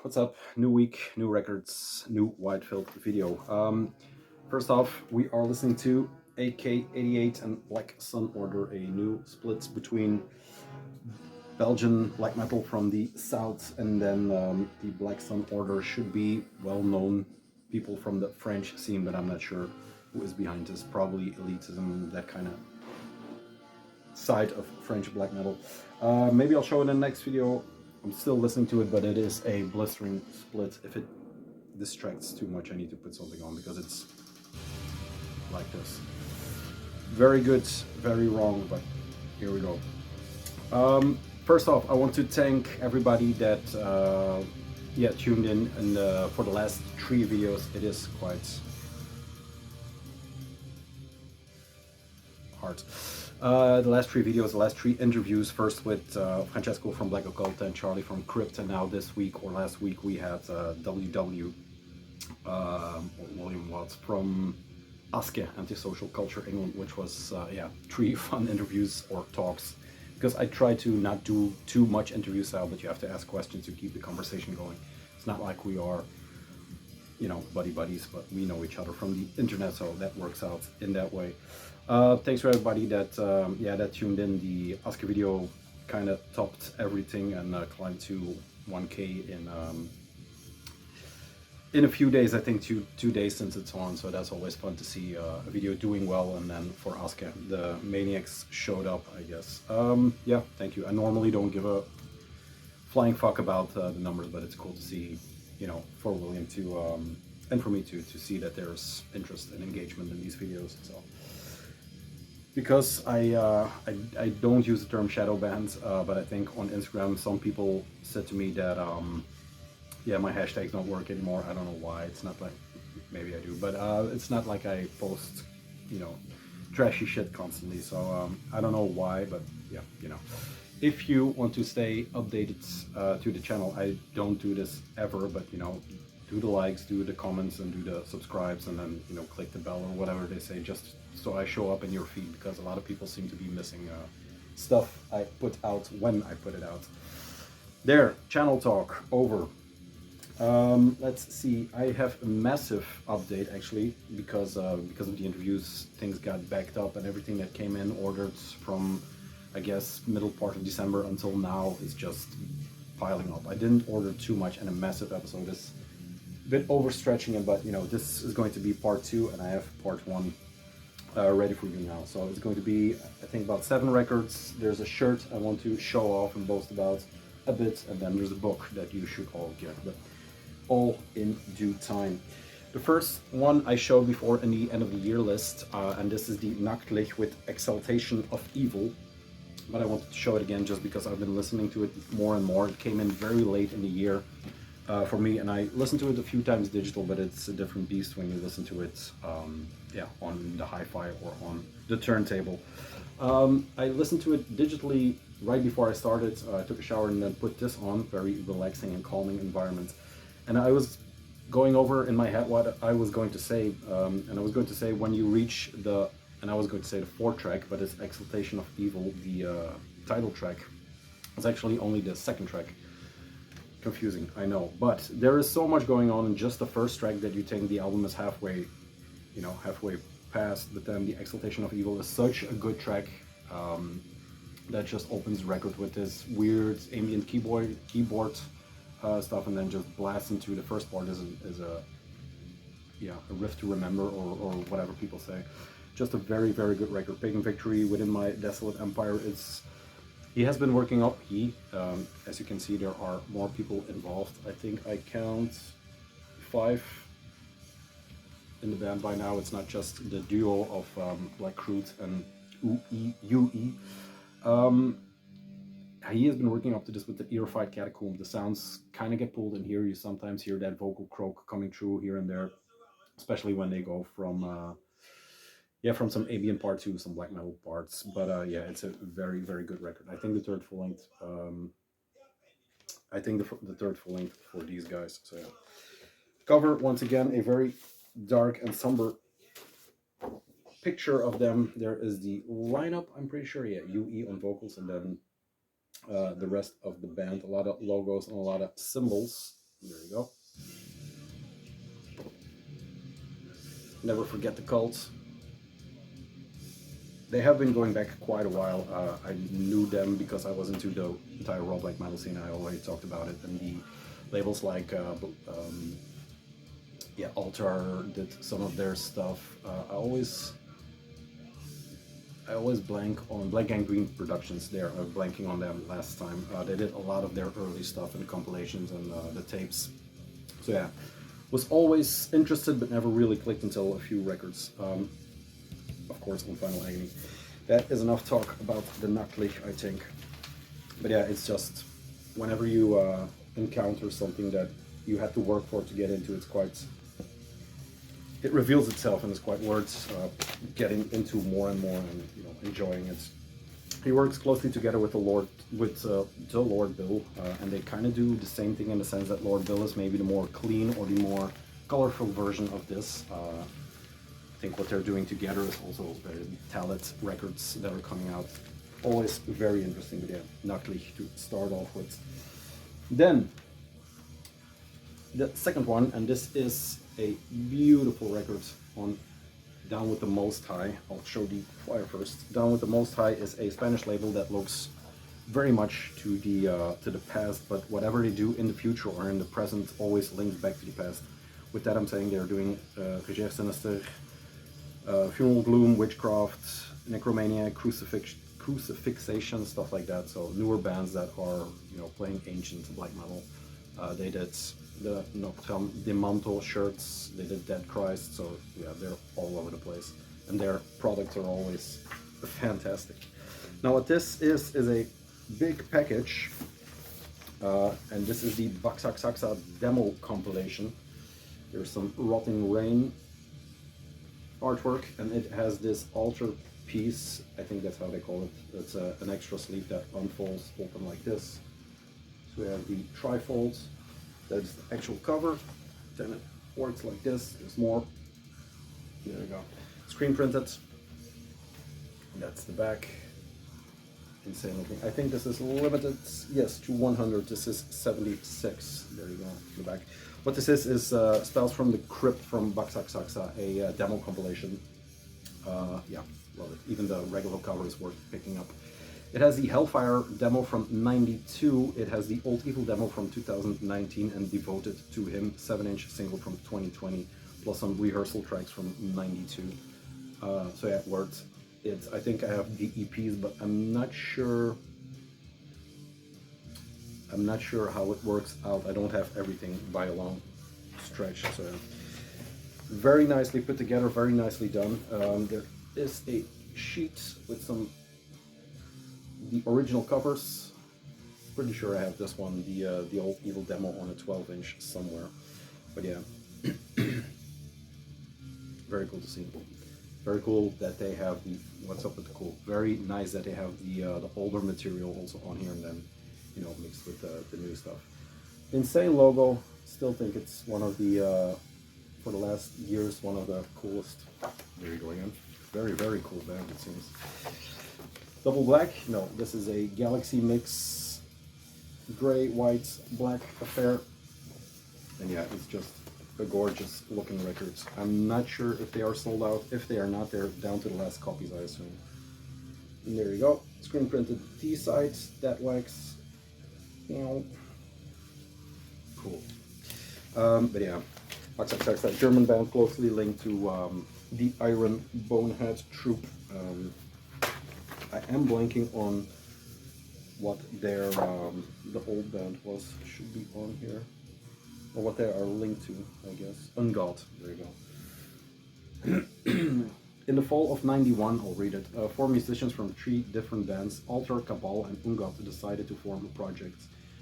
What's up? New week, new records, new White Filth video. First off, we are listening to AK88 and Black Sun Order, a new split between Belgian black metal from the south, and then the Black Sun Order should be well-known people from the French scene, but I'm not sure who is behind this. Probably elitism, that kind of side of French black metal. Maybe I'll show it in the next video. I'm still listening to it, but it is a blistering split. If it distracts too much, I need to put something on because it's like this. Very good, very wrong, but here we go. First off, I want to thank everybody that tuned in, and for the last 3 videos. It is quite hard. The last 3 videos, the last 3 interviews, first with Francesco from Black Occult and Charlie from Crypt, and now this week or last week we had WW William Watts from Aske, Antisocial Culture England, which was 3 fun interviews or talks, because I try to not do too much interview style, but you have to ask questions to keep the conversation going. It's not like we are, buddy buddies, but we know each other from the internet, so that works out in that way. Thanks for everybody that that tuned in. The Aske video kind of topped everything and climbed to 1K in a few days. I think two days since it's on, so that's always fun to see a video doing well. And then for Aske, the Maniacs showed up, I guess. Yeah, thank you. I normally don't give a flying fuck about the numbers, but it's cool to see, for William to and for me to see that there's interest and engagement in these videos. So because I don't use the term shadow bans, but I think on Instagram some people said to me that my hashtags don't work anymore. I don't know why. It's not like, maybe I do, but it's not like I post trashy shit constantly, so I don't know why, but yeah, if you want to stay updated to the channel, I don't do this ever, but do the likes, do the comments, and do the subscribes, and then click the bell or whatever they say, just so I show up in your feed, because a lot of people seem to be missing stuff I put out when I put it out. There, channel talk over. Let's see, I have a massive update actually, because of the interviews. Things got backed up, and everything that came in ordered from, I guess, middle part of December until now is just piling up. I didn't order too much, and a massive episode is a bit overstretching it, but this is going to be part 2, and I have part 1 ready for you now. So it's going to be, I think, about 7 records. There's a shirt I want to show off and boast about a bit, and then there's a book that you should all get, but all in due time. The first one I showed before in the end of the year list, and this is the Nachtlich with Exaltation of Evil, but I wanted to show it again just because I've been listening to it more and more. It came in very late in the year for me, and I listened to it a few times digital, but it's a different beast when you listen to it on the hi-fi or on the turntable. I listened to it digitally right before I started. I took a shower and then put this on. Very relaxing and calming environment. And I was going over in my head what I was going to say, and I was going to say when you reach the, and I was going to say the 4th track, but it's Exaltation of Evil, the title track. It's actually only the 2nd track. Confusing, I know, but there is so much going on in just the 1st track that you think the album is halfway past, but then the Exaltation of Evil is such a good track that just opens the record with this weird ambient keyboard stuff, and then just blasts into the first part is a riff to remember, or whatever people say. Just a very, very good record. Pagan Victory, Within My Desolate Empire. He has been working up. As you can see, there are more people involved. I think I count 5 in the band by now. It's not just the duo of Black Crude and UE. He has been working up to this with the Earfight Catacomb. The sounds kind of get pulled in here. You sometimes hear that vocal croak coming through here and there, especially when they go from some ambient part to some black metal parts. But it's a very, very good record. I think the third full length. I think the third full length for these guys. So yeah. Cover, once again, a very dark and somber picture of them. There is the lineup, I'm pretty sure. Yeah, UE on vocals, and then the rest of the band. A lot of logos and a lot of symbols There you go. Never Forget the Cult. They have been going back quite a while. I knew them because I was into the entire raw black metal scene. I already talked about it, and the labels like yeah, Altar did some of their stuff. I always blank on Black Gangrene Productions. There, I was blanking on them last time. They did a lot of their early stuff and compilations and the tapes. So yeah, was always interested but never really clicked until a few records. Of course, on Final Agony. That is enough talk about the Nachtlich, I think. But yeah, it's just whenever you encounter something that you had to work for to get into, it's quite. It reveals itself and it's quite worth getting into more and more and enjoying it. He works closely together with the Lord Bill, and they kind of do the same thing in the sense that Lord Bill is maybe the more clean or the more colorful version of this. I think what they're doing together is also very talented records that are coming out. Always very interesting, but yeah, Nachtlich to start off with. Then the second one, and this is a beautiful record on Down with the Most High. I'll show the flyer first. Down with the Most High is a Spanish label that looks very much to the past, but whatever they do in the future or in the present always links back to the past. With that, I'm saying they're doing Regier Sinister, Funeral Gloom, Witchcraft, Necromania, Crucifixation, stuff like that. So newer bands that are playing ancient black metal. They did the Notre de Manto shirts, they did Dead Christ, so yeah, they're all over the place. And their products are always fantastic. Now what this is a big package, and this is the Buak Saka demo compilation. There's some Rotting Rain artwork, and it has this altar piece, I think that's how they call it. It's an extra sleeve that unfolds open like this. So we have the trifold. That's the actual cover. Then it works like this. There's more. There you go. Screen printed. That's the back. Insane looking. I think this is limited, yes, to 100. This is 76. There you go, the back. What this is spells from the Crypt from Buak Saka, a demo compilation. Yeah, love it. Even the regular cover is worth picking up. It has the Hellfire demo from '92, it has the Old Evil demo from 2019 and Devoted to Him 7-inch single from 2020, plus some rehearsal tracks from '92. So yeah, worth it. I think I have the EPs, but I'm not sure how it works out. I don't have everything by a long stretch, so yeah. Very nicely put together, very nicely done. There is a sheet with the original covers. Pretty sure I have this one, the Old Evil demo on a 12-inch somewhere. But yeah, very cool to see. Very cool that they have the what's up with the cool. Very nice that they have the older material also on here and then mixed with the new stuff. Insane logo. Still think it's one of the for the last years one of the coolest. There you go again. Very cool band it seems. Double black? No, this is a Galaxy mix, gray, white, black affair. And yeah, it's just a gorgeous looking record. I'm not sure if they are sold out. If they are not, they're down to the last copies, I assume. And there you go. Screen printed T-sides, that wax. Cool. But yeah, Buak Saka, German band closely linked to the Iron Bonehead Troop. I am blanking on what their the old band was. Should be on here, or what they are linked to, I guess. Ungod. There you go. In the fall of '91, I'll read it. 4 musicians from 3 different bands, Altar, Cabal, and Ungod, decided to form a project.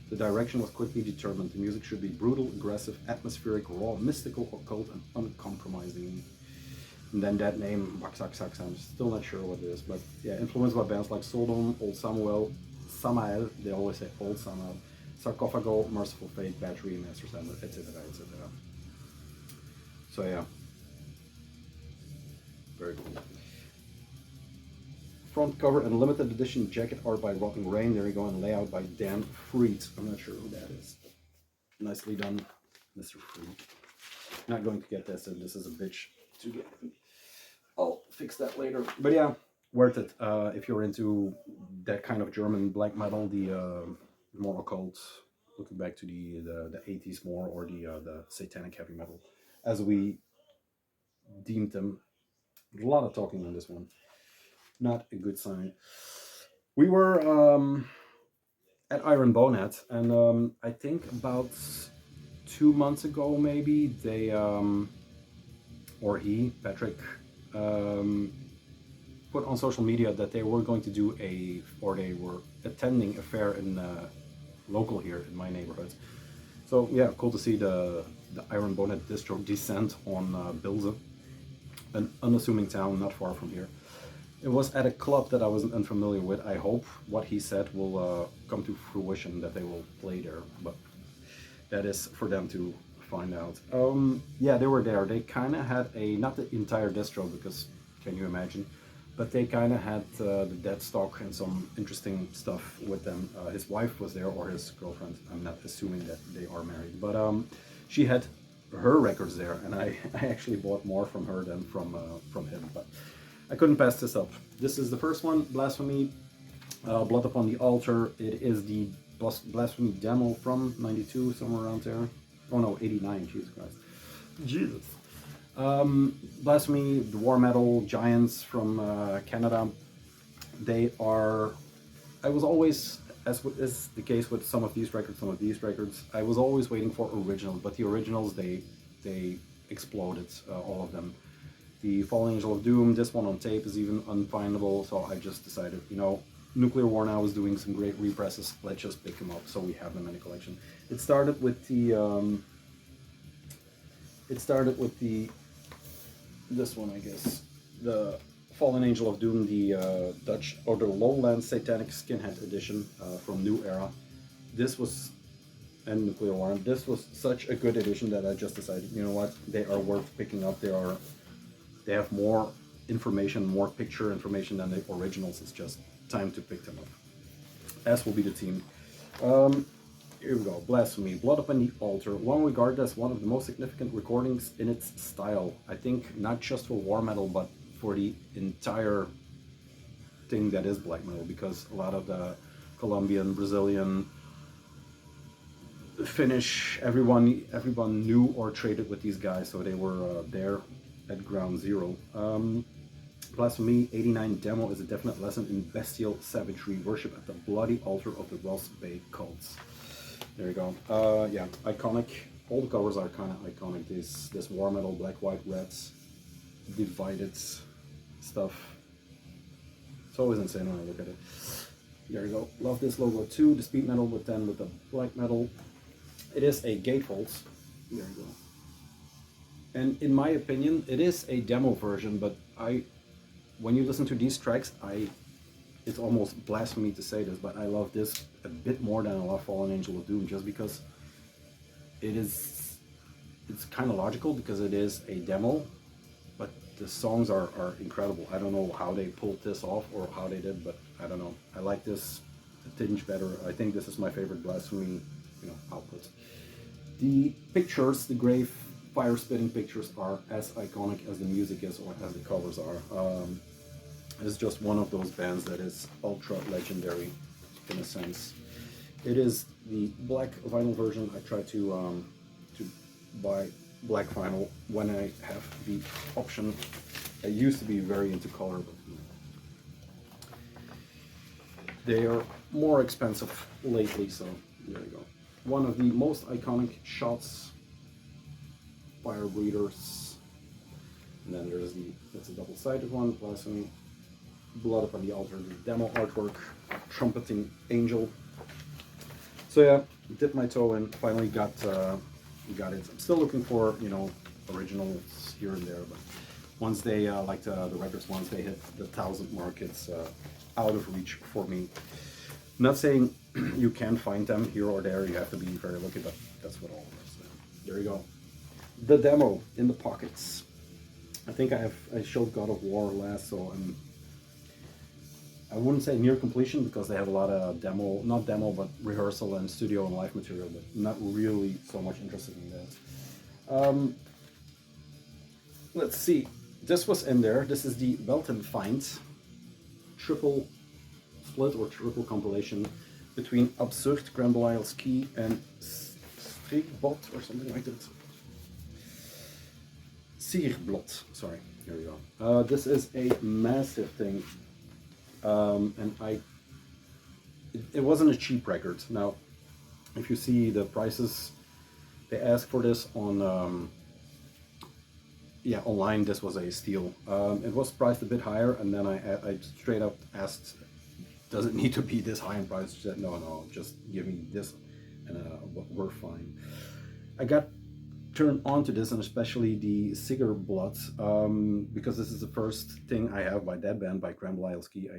The direction was quickly determined. The music should be brutal, aggressive, atmospheric, raw, mystical, occult, and uncompromising. And then that name, Buak Saka, I'm still not sure what it is, but yeah, influenced by bands like Sodom, Old Samael, they always say Old Samael, Sarcophago, Merciful Fate, Battery, Master Sandler, etc., etc. So yeah, very cool. Front cover and limited edition jacket art by Rotting Rain, there you go, and layout by Dan Freed. I'm not sure who that is. Nicely done, Mr. Free. Not going to get this, and this is a bitch to get. I'll fix that later. But yeah, worth it if you're into that kind of German black metal, the more occult, looking back to the 80s more, or the satanic heavy metal, as we deemed them. A lot of talking on this one. Not a good sign. We were at Iron Bonehead, and I think about 2 months ago, maybe they or he, Patrick, put on social media that they were going to do they were attending a fair in local here in my neighborhood. So yeah, cool to see the Iron Bonehead distro descend on Bilze, an unassuming town not far from here. It was at a club that I wasn't unfamiliar with. I hope what he said will come to fruition, that they will play there, but that is for them to find out. Yeah, they were there. They kind of had not the entire distro, because can you imagine? But they kind of had the dead stock and some interesting stuff with them. His wife was there, or his girlfriend. I'm not assuming that they are married, but she had her records there, and I actually bought more from her than from him. But I couldn't pass this up. This is the first one, Blasphemy, Blood Upon the Altar. It is the Blasphemy demo from '92, somewhere around there. Oh no, '89. Jesus Christ. Jesus. Blasphemy, the war metal giants from Canada. They are. I was always, as is the case with some of these records, I was always waiting for originals, but the originals they exploded, all of them. The Fallen Angel of Doom, this one on tape is even unfindable, so I just decided, Nuclear War Now is doing some great represses, let's just pick them up so we have them in the collection. It started with this one, I guess, the Fallen Angel of Doom, the Dutch, or the Lowland Satanic Skinhead edition from New Era. This was, and Nuclear War, this was such a good edition that I just decided, you know what, they are worth picking up. They have more information, more picture information than the originals. It's just time to pick them up. As will be the team. Here we go. Blasphemy, Blood Upon the Altar. One regarded as one of the most significant recordings in its style. I think not just for war metal, but for the entire thing that is black metal, because a lot of the Colombian, Brazilian, Finnish, everyone knew or traded with these guys, so they were there at ground zero. Blasphemy 89 demo is a definite lesson in bestial savagery, worship at the bloody altar of the Ross Bay cults. There you go. Yeah, iconic. All the covers are kind of iconic. This war metal, black, white, reds, divided stuff. It's always insane when I look at it. There you go. Love this logo too. The speed metal, but then with the black metal. It is a gatefold. There you go. And in my opinion, it is a demo version, but when you listen to these tracks, it's almost blasphemy to say this, but I love this a bit more than I love Fallen Angel of Doom, just because it's kind of logical, because it is a demo, but the songs are incredible. I don't know how they pulled this off or how they did, but I don't know. I like this a tinge better. I think this is my favorite Blasphemy, output. The pictures, the grave fire-spitting pictures, are as iconic as the music is, or as the covers are. It's just one of those bands that is ultra legendary, in a sense. It is the black vinyl version. I try to buy black vinyl when I have the option. I used to be very into color, but they are more expensive lately, so there you go. One of the most iconic shots, fire breathers, and then there's that's a double-sided one, Blasphemy, Blood Upon the Altar, the demo artwork, trumpeting angel. So yeah, dipped my toe in, finally got it. I'm still looking for, originals here and there, but once they, like the records, once they hit the 1,000 mark, it's out of reach for me. I'm not saying you can find them here or there, you have to be very lucky, but that's what all of us. There you go. The demo in the pockets. I think I showed God of War last, so I wouldn't say near completion because they have a lot of demo, not demo, but rehearsal and studio and live material, but not really so much interested in that. Let's see. This was in there. This is the Belton Finds triple split or triple compilation between Absurd, Grambleisle Ski, and Streekbot or something like that. Sierblot, sorry, here we go. This is a massive thing, and it wasn't a cheap record. Now, if you see the prices they ask for this on, yeah, online, this was a steal. It was priced a bit higher, and then I straight up asked, does it need to be this high in price? She said, no, just give me this, and we're fine. I got turned on to this, and especially the Cigar Blood, because this is the first thing I have by that band, by Grambleisle Ski.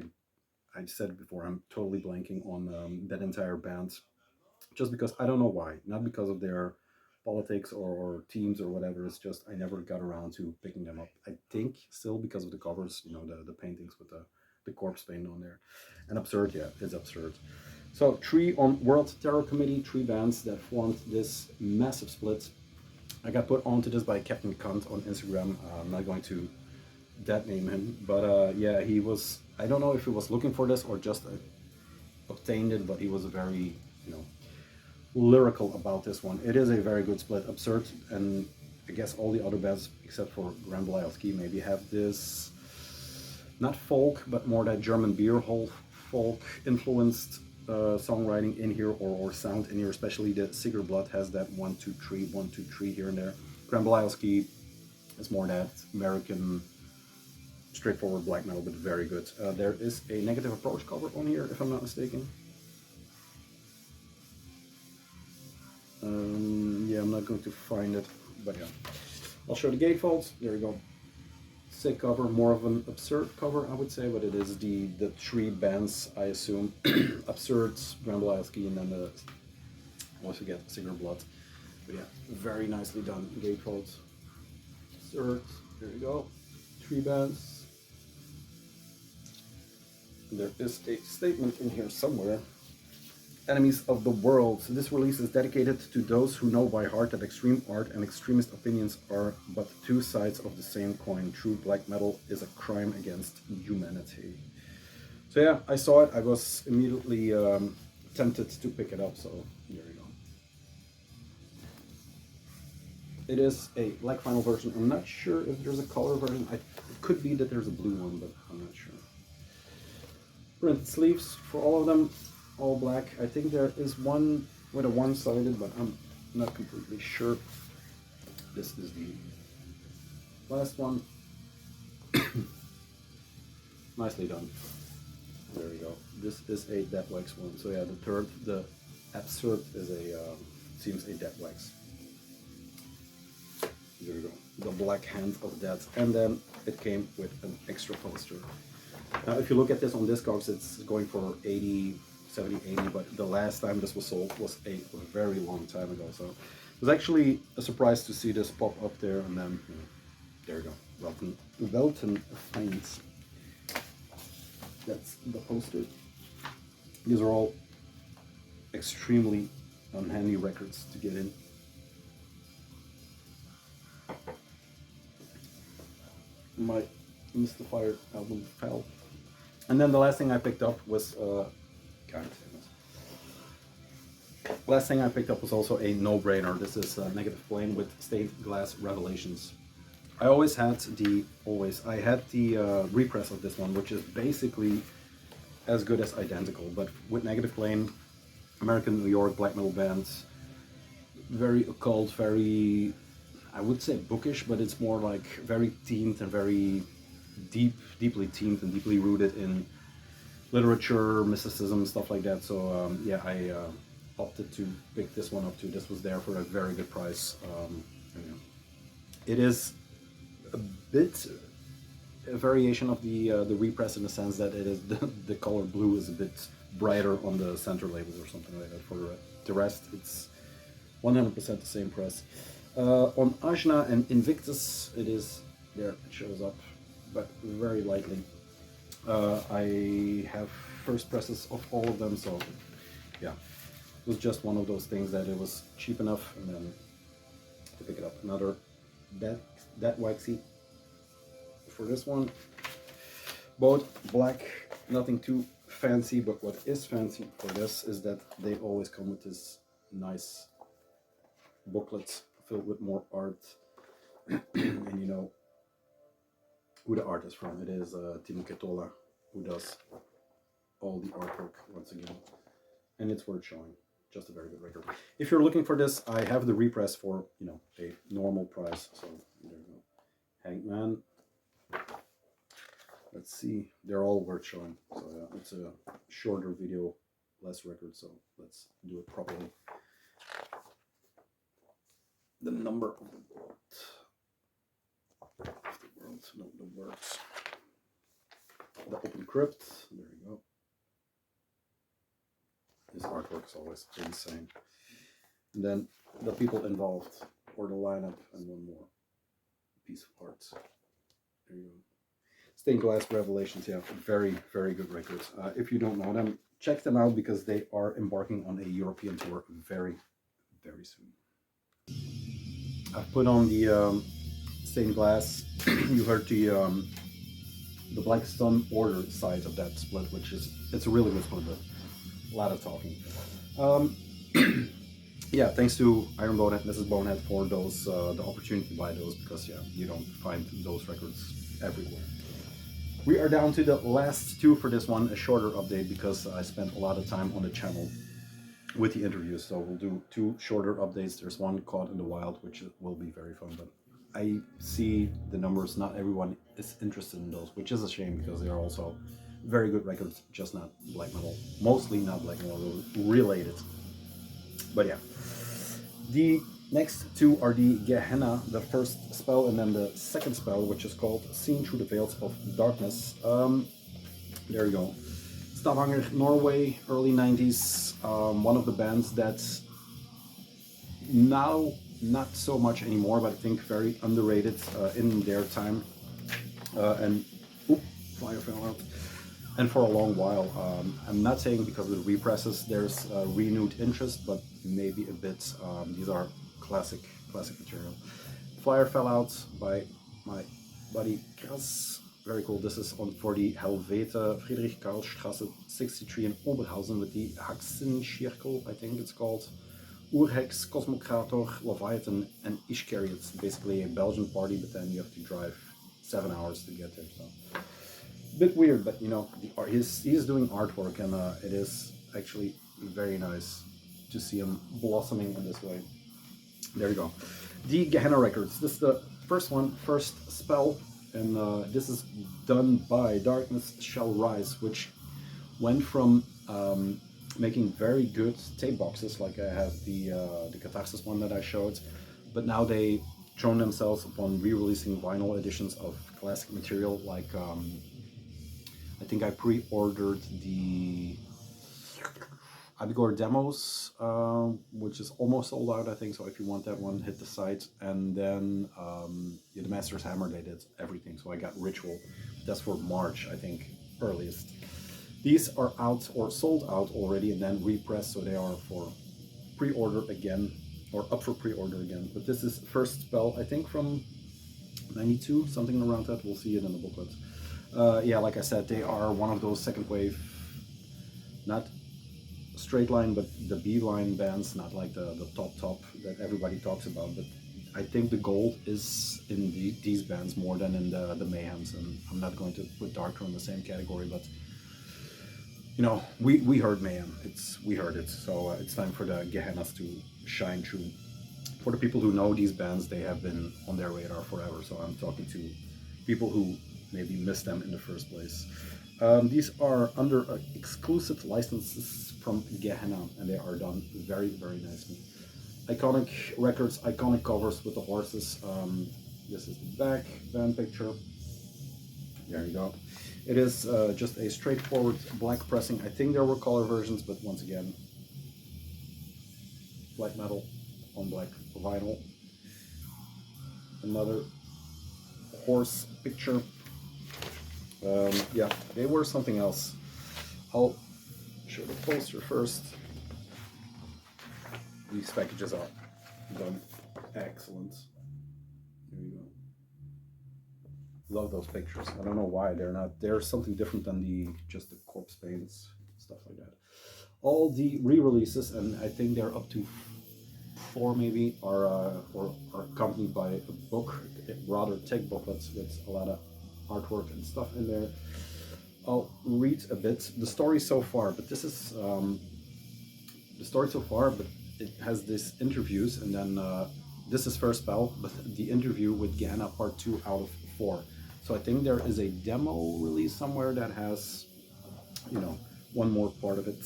I said it before, I'm totally blanking on that entire band, just because I don't know why, not because of their politics or teams or whatever. It's just I never got around to picking them up. I think still because of the covers, you know, the paintings with the corpse paint on there. And Absurd, yeah, it's Absurd. So 3 on World Terror Committee, 3 bands that formed this massive split. I got put onto this by Captain Cunt on Instagram. I'm not going to that name him, but yeah, he was, I don't know if he was looking for this or just obtained it, but he was very, you know, lyrical about this one. It is a very good split. Absurd, and I guess all the other bands except for Grambleisle Ski maybe have this, not folk, but more that German beer hall folk influenced songwriting in here, or sound in here. Especially the Cigar Blood has that 1 2 3 1 2 3 here and there. Grambleisle Ski is more that American straightforward black metal, but very good. There is a Negative Approach cover on here, if I'm not mistaken. Yeah, I'm not going to find it, but yeah. I'll show the gatefolds. There we go. Sick cover, more of an Absurd cover, I would say, but it is the 3 bands, I assume. Absurd, Grambleisle Ski, and then the, once again, Cigar Blood. But yeah, very nicely done gatefolds. Absurd, there you go. 3 bands. There is a statement in here somewhere. Enemies of the World. This release is dedicated to those who know by heart that extreme art and extremist opinions are but 2 sides of the same coin. True black metal is a crime against humanity. So yeah, I saw it. I was immediately tempted to pick it up, so there you go. It is a black vinyl version. I'm not sure if there's a color version. It could be that there's a blue one, but I'm not sure. Printed sleeves for all of them. All black. I think there is one with a one-sided, but I'm not completely sure. This is the last one. Nicely done. There we go. This is a dead wax one. So yeah, the Absurd is a seems a dead wax. There we go. The Black Hand of Death, and then it came with an extra poster. Now, if you look at this on Discogs, it's going for 80. 70, 80, but the last time this was sold was a very long time ago, so it was actually a surprise to see this pop up there, and then, you know, there you go, Welten Finds. That's the poster. These are all extremely unhandy records to get in. My Mystifier album fell. And then the last thing I picked up was last thing I picked up was also a no-brainer. This is Negative Flame with Stained Glass Revelations. I had the repress of this one, which is basically as good as identical, but with Negative Flame, American New York black metal bands, very occult, very, I would say bookish, but it's more like very themed and very deeply themed and deeply rooted in literature, mysticism, stuff like that. So yeah, I opted to pick this one up too. This was there for a very good price. Yeah. It is a bit a variation of the repress in the sense that it is the color blue is a bit brighter on the center labels or something like that. For the rest, it's 100% the same press. On Ajna and Invictus, it is there. It shows up, but very lightly. I have first presses of all of them, so yeah, it was just one of those things that it was cheap enough, and then to pick it up. Another that waxy for this one. Both black, nothing too fancy, but what is fancy for this is that they always come with this nice booklet filled with more art. And you know who the art is from. It is Timo Ketola who does all the artwork once again, and it's worth showing. Just a very good record. If you're looking for this, I have the repress for, you know, a normal price. So there you go. Hangman. Let's see. They're all worth showing. So yeah, it's a shorter video, less record. So let's do it properly. The number of the world. No, the words. The open crypt. There you go. This artwork is always insane. And then the people involved, or the lineup, and one more piece of art. There you go. Stained Glass Revelations, yeah, very, very good records. If you don't know them, check them out because they are embarking on a European tour very, very soon. I've put on the Stained Glass. You heard the Black Sun Order side of that split, which is, it's a really good split, but a lot of talking. Yeah, thanks to Iron Bonehead, Mrs. Bonehead for those the opportunity to buy those, because yeah, you don't find those records everywhere. We are down to the last two for this one, a shorter update because I spent a lot of time on the channel with the interviews, so we'll do two shorter updates. There's one caught in the wild, which will be very fun, but I see the numbers, not everyone is interested in those, which is a shame because they are also very good records, just not black metal, mostly not black metal related. But yeah, the next two are the Gehenna, the first spell, and then the second spell, which is called Seen Through the Veils of Darkness. There you go. Stavanger, Norway, early 90s, one of the bands that's now not so much anymore, but I think very underrated in their time. And oop, flyer fell out. And for a long while, I'm not saying because of the represses there's renewed interest, but maybe a bit. These are classic material. Flyer fell out by my buddy Kras. Very cool. This is on for the Helvete Friedrich Karlstrasse 63 in Oberhausen with the Haxenschirkel, I think it's called. Urhex, Cosmocrator, Leviathan, and Ishkari. It's basically a Belgian party, but then you have to drive 7 hours to get there. So bit weird, but you know, he's doing artwork, and it is actually very nice to see him blossoming in this way. There you go. The Gehenna records. This is the first one, first spell, and this is done by Darkness Shall Rise, which went from making very good tape boxes, like I have the Catharsis one that I showed, but now they thrown themselves upon re-releasing vinyl editions of classic material, like I think I pre-ordered the Abigor demos, which is almost sold out, I think, so if you want that one, hit the site. And then yeah, the Master's Hammer, they did everything, so I got Ritual. That's for March, I think, earliest. These are out or sold out already and then repressed, so they are for pre-order again, or up for pre-order again. But this is first spell, I think from 92, something around that. We'll see it in the booklet. Yeah, like I said, they are one of those second wave, not straight line, but the B-line bands, not like the top that everybody talks about. But I think the gold is in these bands more than in the Mayhems, and I'm not going to put Darkthrone in the same category, but you know, we heard Mayhem, we heard it, so it's time for the Gehennas to shine through. For the people who know these bands, they have been on their radar forever, so I'm talking to people who maybe missed them in the first place. These are under exclusive licenses from Gehenna, and they are done very, very nicely. Iconic records, iconic covers with the horses. This is the back band picture. There you go. It is just a straightforward black pressing. I think there were color versions, but once again, black metal on black vinyl. Another horse picture. Yeah, they were something else. I'll show the poster first. These packages are done excellent. Here you go. Love those pictures. I don't know why they're not. They're something different than the just the corpse paints, stuff like that. All the re-releases, and I think they're up to four maybe, are accompanied by a book, rather thick booklets with a lot of artwork and stuff in there. I'll read a bit the story so far, but this is the story so far, but it has these interviews, and then this is first spell, but the interview with Gehenna part 2 out of 4. So I think there is a demo release somewhere that has, you know, one more part of it.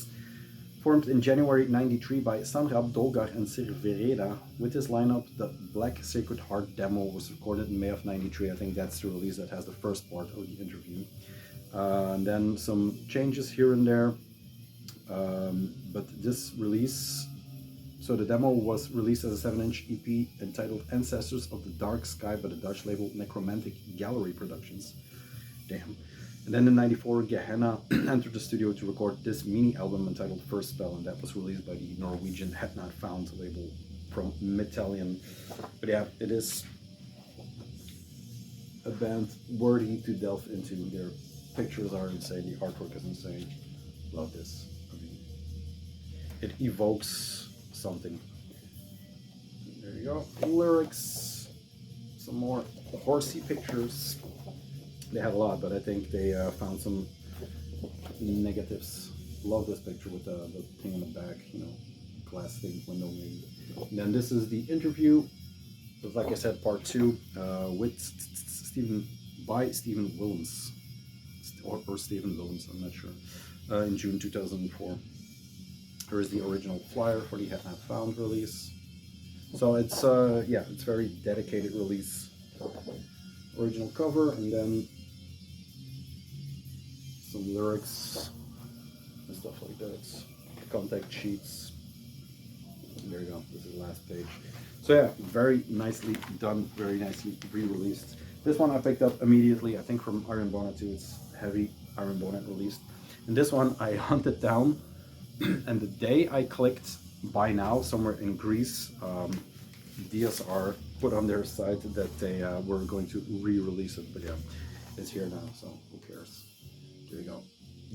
Formed in January '93 by Sanrab, Dolgar, and Sir Vereda. With this lineup, the Black Sacred Heart demo was recorded in May of '93. I think that's the release that has the first part of the interview. And then some changes here and there. But this release, so the demo was released as a 7-inch EP entitled Ancestors of the Dark Sky by the Dutch label Necromantic Gallery Productions. Damn. And then in '94, Gehenna entered the studio to record this mini album entitled First Spell, and that was released by the Norwegian Had Not Found label from Metallian. But yeah, it is a band worthy to delve into. Their pictures are insane, the artwork is insane. Love this. I mean, it evokes something. There you go. Lyrics, some more horsey pictures. They have a lot, but I think they found some negatives. Love this picture with the thing on the back, you know, glass thing, window maybe. And then this is the interview, like I said, part 2, with Stephen Willems, or Stephen Willems, I'm not sure, in June 2004. Here is the original flyer for the Had Not Found release. So it's yeah, it's very dedicated release. Original cover, and then some lyrics and stuff like that. Contact sheets. There you go. This is the last page. So yeah, very nicely done, very nicely re-released. This one I picked up immediately, I think from Iron Bonnet too. It's heavy Iron Bonnet released. And this one I hunted down, and the day I clicked buy now somewhere in Greece, DSR put on their site that they were going to re-release it, but yeah, it's here now, so who cares? There you go.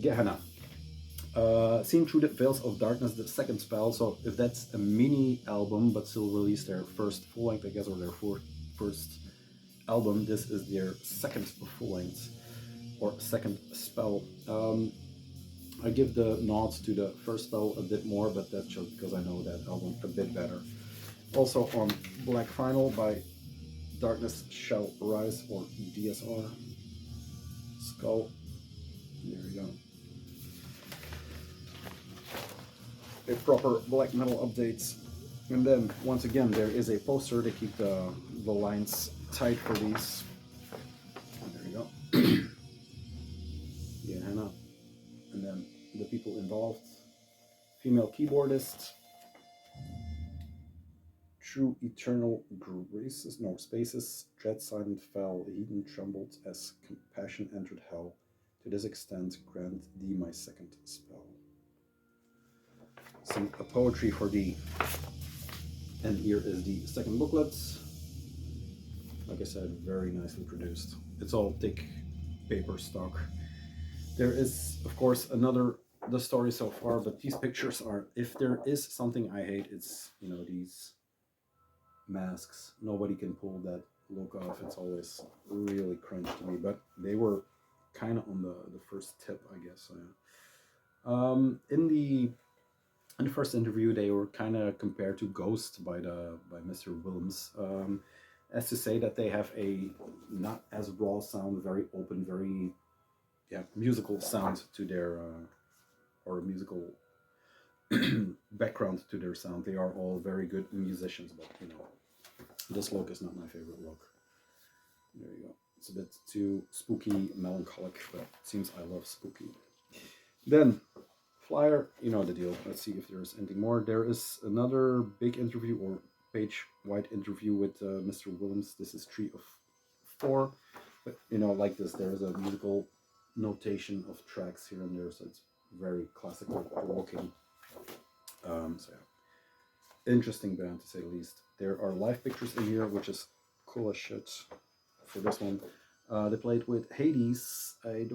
Gehenna. Seen Through the Veils of Darkness, the second spell. So if that's a mini album, but still released their first full length, I guess, or their first album, this is their second full length or second spell. I give the nods to the first spell a bit more, but that's just because I know that album a bit better. Also on Black Final by Darkness Shall Rise, or DSR. Skull. There we go. A proper black metal updates. And then once again there is a poster to keep the lines tight for these. There you go. Gehenna. And then the people involved. Female keyboardist. True eternal graces, no, spaces, dread silent fell, Eden trembled as compassion entered hell. To this extent, grant thee my second spell. Some poetry for thee. And here is the second booklet. Like I said, very nicely produced. It's all thick paper stock. There is, of course, the story so far, but these pictures are, if there is something I hate, it's, you know, these masks. Nobody can pull that look off. It's always really cringe to me, but they were kind of on the first tip, I guess. In the first interview, they were kind of compared to Ghost by Mr. Willems, as to say that they have a not as raw sound, very open, very musical sound to their or musical background to their sound. They are all very good musicians, but you know, this look is not my favorite look. There you go. It's a bit too spooky, melancholic, but it seems I love spooky. Then, flyer, you know the deal. Let's see if there's anything more. There is another big interview, or page-wide interview with Mr. Willems. This is 3 of 4. But, you know, like this, there is a musical notation of tracks here and there, so it's very classical looking. So yeah, interesting band to say the least. There are live pictures in here, which is cool as shit for this one. They played with Hades, I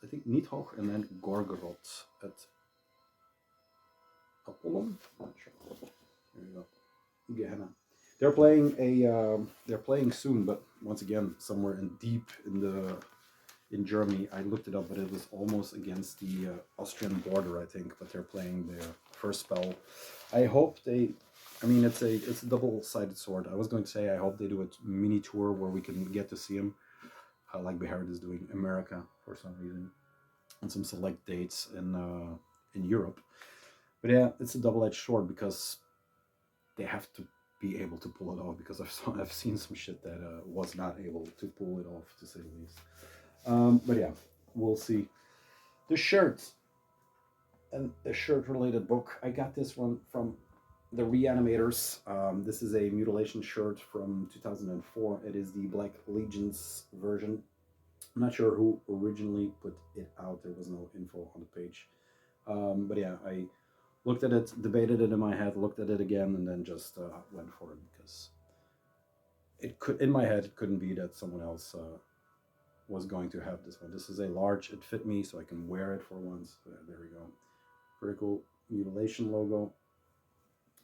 think Niedhoch, and then Gorgoroth at Apollon. Not sure. There you go. Gehenna. They're playing soon, but once again, somewhere in deep in Germany. I looked it up, but it was almost against the Austrian border, I think. But they're playing their first spell. I hope they. I mean, it's a double-sided sword. I was going to say I hope they do a mini tour where we can get to see them, like Behared is doing America for some reason, and some select dates in Europe. But yeah, it's a double-edged sword because they have to be able to pull it off, because I've seen some shit that was not able to pull it off, to say the least. But yeah, we'll see. The shirt, and a shirt-related book. I got this one from the Reanimators. This is a mutilation shirt from 2004. It is the Black Legion's version. I'm not sure who originally put it out. There was no info on the page. But yeah, I looked at it, debated it in my head, looked at it again, and then just went for it, because in my head, it couldn't be that someone else was going to have this one. This is a large. It fit me, so I can wear it for once. There we go. Very cool mutilation logo.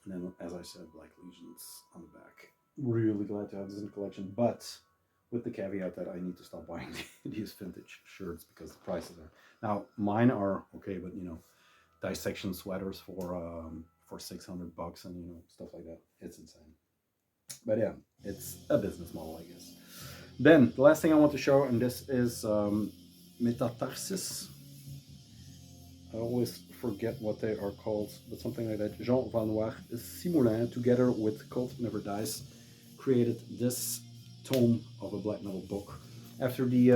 And then, as I said, Black Legions on the back. Really glad to have this in the collection, but with the caveat that I need to stop buying these vintage shirts because the prices are... Now, mine are okay, but dissection sweaters for $600 and stuff like that. It's insane. But yeah, it's a business model, I guess. Then the last thing I want to show, and this is Metatarsis. I always forget what they are called, but something like that. Monsieur Valnoir Simoulin, together with Cult Never Dies, created this tome of a black metal book after the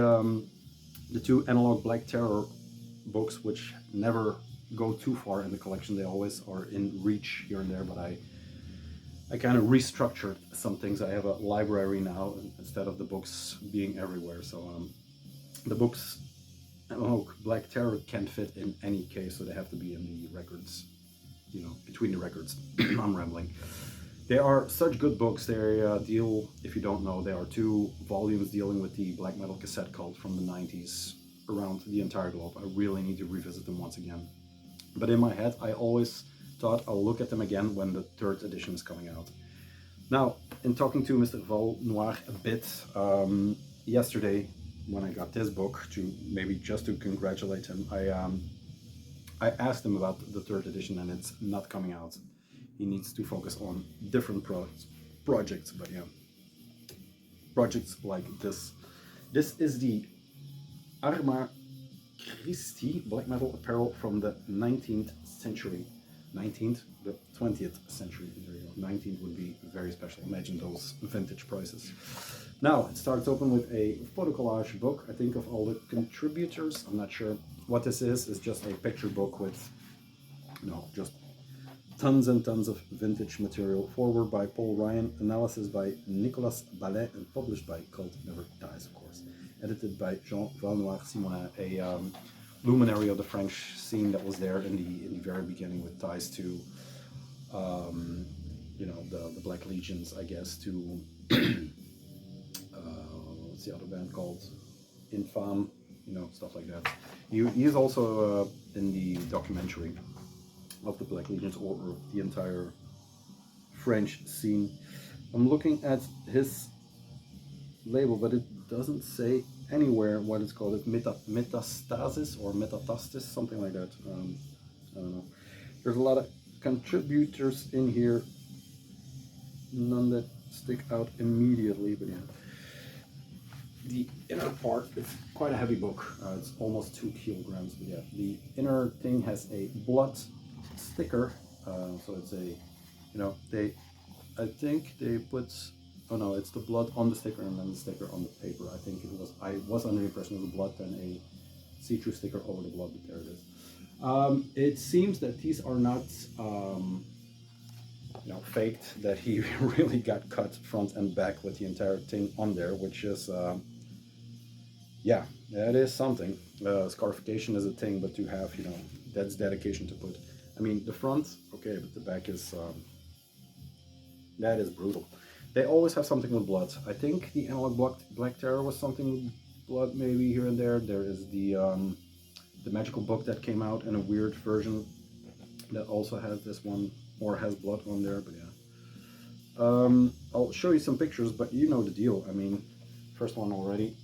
two analog Black Terror books, which never go too far in the collection. They always are in reach here and there, but I kind of restructured some things. I have a library now instead of the books being everywhere. So the books, Black Terror can't fit in any case, so they have to be in the records, between the records. I'm rambling. They are such good books. They deal, if you don't know, there are 2 volumes dealing with the black metal cassette cult from the 90s around the entire globe. I really need to revisit them once again. But in my head, I always thought I'll look at them again when the 3rd edition is coming out. Now, in talking to Mr. Valnoir a bit yesterday, when I got this book, just to congratulate him, I asked him about the 3rd edition, and it's not coming out. He needs to focus on different projects, but yeah, projects like this. This is the Arma Christi black metal apparel from the 19th century. 19th? The 20th century. There you go. 19th would be very special. Imagine those vintage prices. Now, it starts open with a photo collage book, I think, of all the contributors. I'm not sure what this is. It's just a picture book with, just tons and tons of vintage material. Forward by Paul Ryan, analysis by Nicolas Ballet, and published by Cult Never Dies, of course. Edited by Monsieur Valnoir Simoulin, a luminary of the French scene that was there in the very beginning, with ties to, the Black Legions, I guess, to what's the other band called? Infam, stuff like that. He is also in the documentary of the Black Legions, or the entire French scene. I'm looking at his label, but it doesn't say anywhere what it's called. It's Metastasis or Metatastis, something like that. I don't know. There's a lot of contributors in here, none that stick out immediately, but yeah. The inner part, it's quite a heavy book. It's almost 2 kilograms, but yeah. The inner thing has a blood sticker, so it's a, I think they put, oh no, it's the blood on the sticker and then the sticker on the paper. I was under the impression it was blood, then a see-through sticker over the blood, but there it is. It seems that these are not, faked, that he really got cut front and back with the entire thing on there, which is, yeah, that is something. Scarification is a thing, but to have, you know, that's dedication to put. I mean, the front, okay, but the back is, that is brutal. They always have something with blood. I think the analog Black Terror was something with blood, maybe here and there. There is the magical book that came out in a weird version that also has this one, or has blood on there, but yeah. I'll show you some pictures, but you know the deal. I mean, first one already.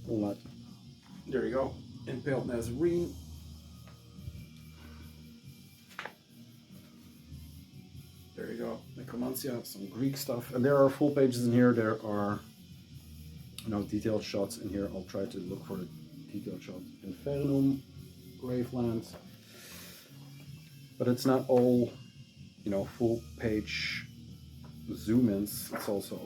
Will not. There you go. Impaled Nazarene. There you go. Necromancia, some Greek stuff, and there are full pages in here. There are, you know, detailed shots in here. I'll try to look for the detailed shot. Infernum, Graveland, but it's not all, you know, full page zoom-ins. It's also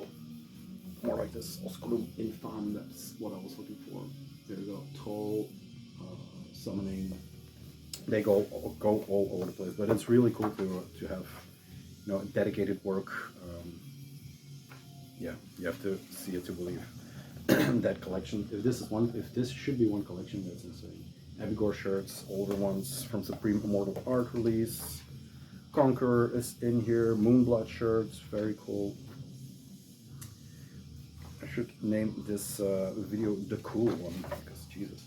more like this Osculum Infam. That's what I was looking for. There you go. Troll, summoning. They go all over the place, but it's really cool to have, you know, dedicated work. Yeah, you have to see it to believe. That collection. If this should be one collection, that's insane. Abigor shirts, older ones from Supreme Immortal Art release. Conqueror is in here. Moonblood shirts, very cool. I should name this video the cool one, because Jesus.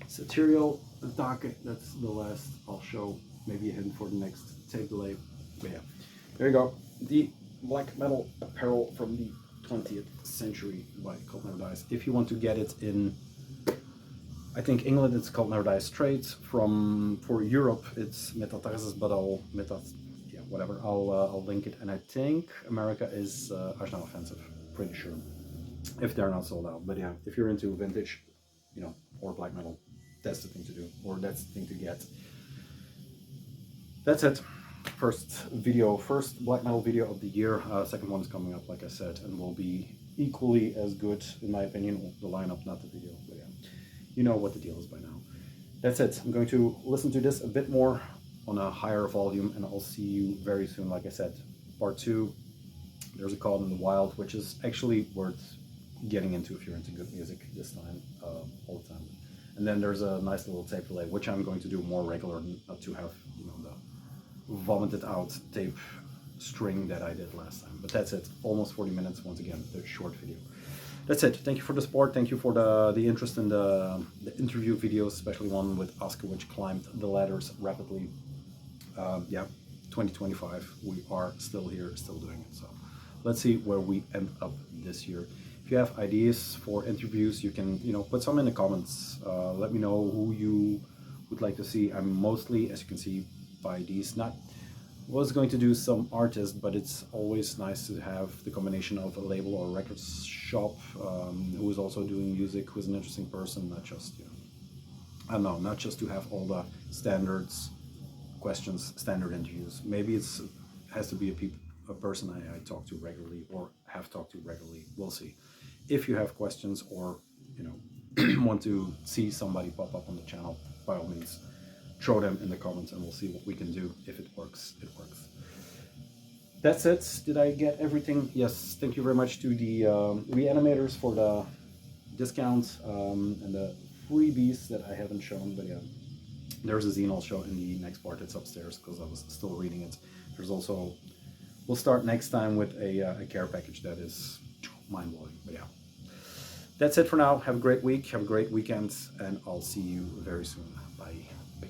Saterial Atake, that's the last I'll show. Maybe a hint for the next tape delay. But yeah, there you go. The black metal apparel from the 20th century by Cult Never Dies. If you want to get it in, I think England it's Cult Never Dies straight. For Europe it's Metatarsis, but I'll link it. And I think America is Arsenal Offensive, pretty sure, if they're not sold out. But yeah, if you're into vintage, you know, or black metal, that's the thing to do, or that's the thing to get. That's it. First black metal video of the year. Second one is coming up, like I said, and will be equally as good, in my opinion. The lineup, not the video, but yeah, you know what the deal is by now. That's it. I'm going to listen to this a bit more on a higher volume, and I'll see you very soon. Like I said, part 2. There's a Call in the Wild, which is actually worth getting into if you're into good music this time, all the time. And then there's a nice little tape delay, which I'm going to do more regular, not to have, you know, the vomited out tape string that I did last time. But that's it. Almost 40 minutes once again, the short video. That's it. Thank you for the support. Thank you for the interest in the interview videos, especially one with Oscar, which climbed the ladders rapidly. Yeah, 2025, we are still here, still doing it. So let's see where we end up this year. If you have ideas for interviews, you can, you know, put some in the comments. Let me know who you would like to see. I'm mostly, as you can see by these, was going to do some artists, but it's always nice to have the combination of a label or a record shop who is also doing music, who's an interesting person, not just, you know, I don't know, not just to have all the standards, questions, standard interviews. Maybe it has to be a person I talk to regularly or have talked to regularly. We'll see. If you have questions or, you know, want to see somebody pop up on the channel, by all means, throw them in the comments and we'll see what we can do. If it works, it works. That's it. Did I get everything? Yes. Thank you very much to the reanimators for the discounts and the freebies that I haven't shown. But yeah, there's a zine I'll show in the next part. It's upstairs because I was still reading it. There's also, we'll start next time with a care package that is mind-blowing. But yeah, that's it for now. Have a great week. Have a great weekend. And I'll see you very soon. Bye. Bye.